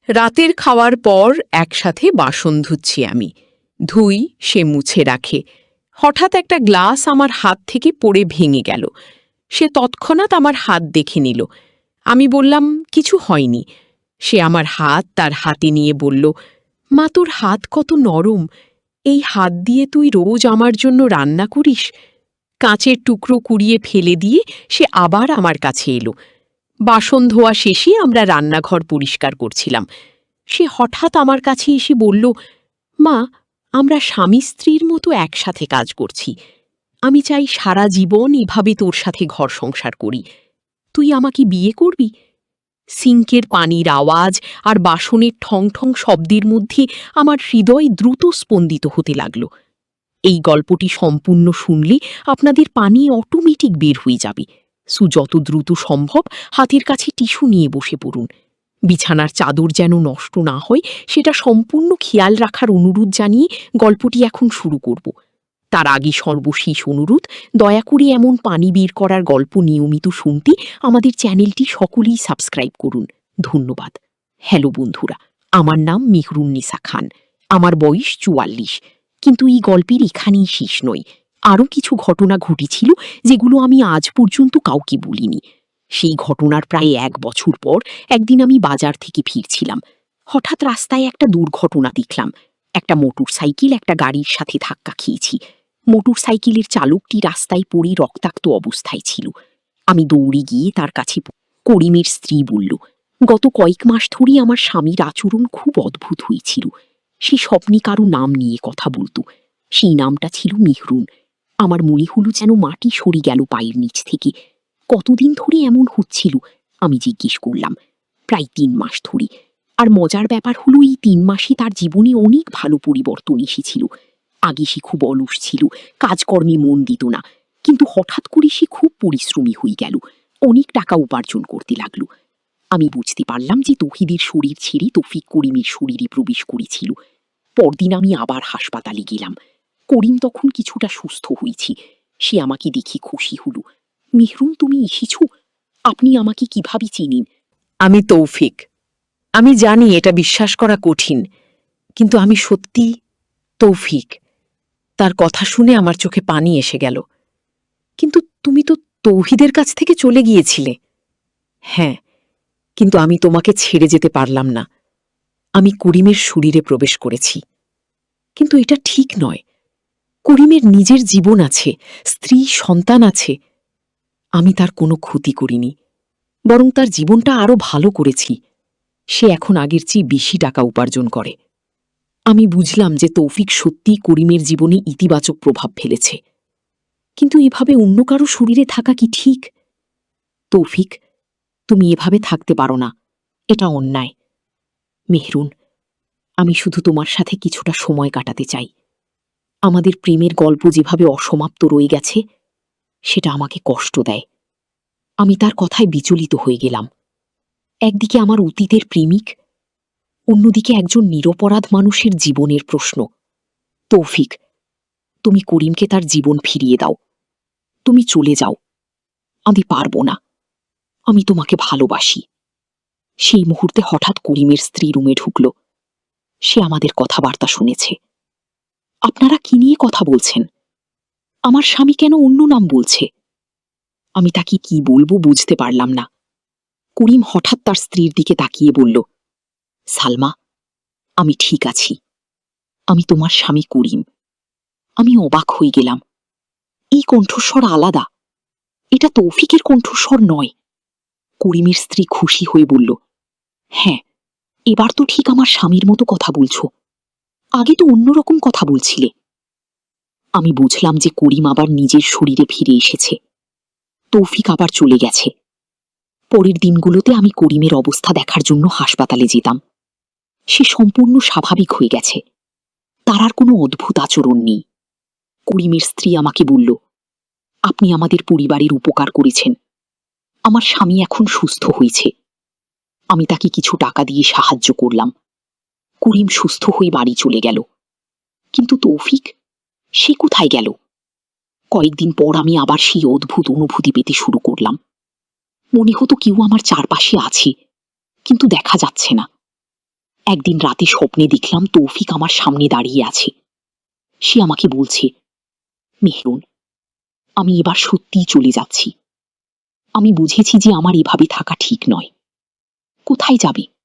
রাতের খাওয়ার পর একসাথে বাসন ধুচ্ছি আমি। ধুই, সে মুছে রাখে। হঠাৎ একটা গ্লাস আমার হাত থেকে পড়ে ভেঙে গেল। সে তৎক্ষণাৎ আমার হাত দেখে নিল। আমি বললাম, কিছু হয়নি। সে আমার হাত তার হাতে নিয়ে বলল, মা, তোর হাত কত নরম। এই হাত দিয়ে তুই রোজ আমার জন্য রান্না করিস? কাঁচের টুকরো কুড়িয়ে ফেলে দিয়ে সে আবার আমার কাছে এলো। বাসন ধোয়া শেষে আমরা রান্নাঘর পরিষ্কার করছিলাম। সে হঠাৎ আমার কাছে এসে বলল, মা, আমরা স্বামী স্ত্রীর মতো একসাথে কাজ করছি। আমি চাই সারা জীবন এভাবে তোর সাথে ঘর সংসার করি। তুই আমাকে বিয়ে করবি? সিঙ্কের পানির আওয়াজ আর বাসনের ঠং ঠং শব্দের মধ্যে আমার হৃদয় দ্রুত স্পন্দিত হতে লাগল। এই গল্পটি সম্পূর্ণ শুনলে আপনাদের পানি অটোমেটিক বের হয়ে যাবে। যত দ্রুত সম্ভব হাতের কাছে টিস্যু নিয়ে বসে পড়ুন। বিছানার চাদর যেন নষ্ট না হয় সেটা সম্পূর্ণ খেয়াল রাখার অনুরোধ জানিয়ে গল্পটি এখন শুরু করব। তার আগে সর্বশেষ অনুরোধ, দয়া করে এমন পানি বের করার গল্প নিয়মিত শুনতে আমাদের চ্যানেলটি সকলেই সাবস্ক্রাইব করুন। ধন্যবাদ। হ্যালো বন্ধুরা, আমার নাম মেহরুন্নিসা খান। আমার বয়স 44। কিন্তু এই গল্পের এখানেই শেষ নয়। আরও কিছু ঘটনা ঘটেছিল যেগুলো আমি আজ পর্যন্ত কাউকে বলিনি। সেই ঘটনার প্রায় 1 বছর পর একদিন আমি বাজার থেকে ফিরছিলাম। হঠাৎ রাস্তায় একটা দুর্ঘটনা দেখলাম। একটা মোটরসাইকেল একটা গাড়ির সাথে ধাক্কা খেয়েছি। মোটরসাইকেলের চালকটি রাস্তায় পড়ে রক্তাক্ত অবস্থায় ছিল। আমি দৌড়ে গিয়ে তার কাছে। করিমের স্ত্রী বলল, গত কয়েক মাস ধরে আমার স্বামীর আচরণ খুব অদ্ভুত হয়েছিল। সে স্বপ্নে কারো নাম নিয়ে কথা বলত। সেই নামটা ছিল মেহরুন। আমার মনে হলো যেন মাটি সরে গেল পায়ের নিচ থেকে। কতদিন ধরে এমন হচ্ছিল? আমি জিজ্ঞেস করলাম। প্রায় 3 মাস ধরে। আর মজার ব্যাপার হলো এই 3 মাসে তার জীবনে অনেক ভালো পরিবর্তন এসেছিল। আগে সে খুব অলস ছিল, কাজকর্মে মন দিত না। কিন্তু হঠাৎ করে সে খুব পরিশ্রমী হয়ে গেল, অনেক টাকা উপার্জন করতে লাগলো। আমি বুঝতে পারলাম যে তৌহিদের শরীর ছেড়ে তৌফিক করিমের শরীরে প্রবেশ করেছিল। পরদিন আমি আবার হাসপাতালে গেলাম। করিম তখন কিছুটা সুস্থ হয়েছি। সে আমাকে দেখে খুশি হলো। মেহরুন, তুমি এসেছো? আপনি আমাকে কিভাবে চেনেন? আমি তৌফিক। আমি জানি এটা বিশ্বাস করা কঠিন, কিন্তু আমি সত্যি তৌফিক। তার কথা শুনে আমার চোখে পানি এসে গেল। কিন্তু তুমি তো তৌহিদের কাছ থেকে চলে গিয়েছিলে। হ্যাঁ, কিন্তু আমি তোমাকে ছেড়ে যেতে পারলাম না। আমি করিমের শরীরে প্রবেশ করেছি। কিন্তু এটা ঠিক নয়। করিমের নিজের জীবন আছে, স্ত্রী, সন্তান আছে। আমি তার কোনো ক্ষতি করিনি, বরং তার জীবনটা আরো ভালো করেছি। সে এখন আগের চেয়ে বেশি টাকা উপার্জন করে। আমি বুঝলাম যে তৌফিক সত্যিই করিমের জীবনে ইতিবাচক প্রভাব ফেলেছে। কিন্তু এভাবে অন্য কারো শরীরে থাকা কি ঠিক? তৌফিক, তুমি এভাবে থাকতে পারো না। এটা অন্যায়। মেহরুন, আমি শুধু তোমার সাথে কিছুটা সময় কাটাতে চাই। আমাদের প্রেমের গল্প যেভাবে অসমাপ্ত রয়ে গেছে, সেটা আমাকে কষ্ট দেয়। আমি তার কথায় বিচলিত হয়ে গেলাম। একদিকে আমার অতীতের প্রেমিক, অন্যদিকে একজন নিরপরাধ মানুষের জীবনের প্রশ্ন। তৌফিক, তুমি করিমকে তার জীবন ফিরিয়ে দাও। তুমি চলে যাও। আমি পারবো না। আমি তোমাকে ভালোবাসি। সেই মুহূর্তে হঠাৎ করিমের স্ত্রী রুমে ঢুকল। সে আমাদের কথাবার্তা শুনেছে। আপনারা কি নিয়ে কথা বলছেন? আমার স্বামী কেন অন্য নাম বলছে? আমি তাকে কি বলবো বুঝতে পারলাম না। করিম হঠাৎ তার স্ত্রীর দিকে তাকিয়ে বলল, সালমা, আমি ঠিক আছি। আমি তোমার স্বামী করিম। আমি অবাক হয়ে গেলাম। এই কণ্ঠস্বর আলাদা। এটা তৌফিকের কণ্ঠস্বর নয়। করিমের স্ত্রী খুশি হয়ে বলল, হ্যাঁ, এবার তো ঠিক আমার স্বামীর মতো কথা বলছো। আগে তো অন্যরকম কথা বলছিলে। আমি বুঝলাম যে করিম আবার নিজের শরীরে ফিরে এসেছে। তৌফিক আবার চলে গেছে। পরের দিনগুলোতে আমি করিমের অবস্থা দেখার জন্য হাসপাতালে যেতাম। সে সম্পূর্ণ স্বাভাবিক হয়ে গেছে। তার আর কোনো অদ্ভুত আচরণ নেই। করিমের স্ত্রী আমাকে বলল, আপনি আমাদের পরিবারের উপকার করেছেন। আমার স্বামী এখন সুস্থ হয়েছে। আমি তাকে কিছু টাকা দিয়ে সাহায্য করলাম। করিম সুস্থ হয়ে বাড়ি চলে গেল। কিন্তু তৌফিক, সে কোথায় গেল? কয়েকদিন পর আমি আবার সেই অদ্ভুত অনুভূতি পেতে শুরু করলাম। মনে হতো কেউ আমার চারপাশে আছে, কিন্তু দেখা যাচ্ছে না। একদিন রাতে স্বপ্নে দেখলাম তৌফিক আমার সামনে দাঁড়িয়ে আছে। সে আমাকে বলছে, মেহরুন, আমি এবার সত্যিই চলে যাচ্ছি। আমি বুঝেছি যে আমার এভাবে থাকা ঠিক নয়। কোথায় যাবে?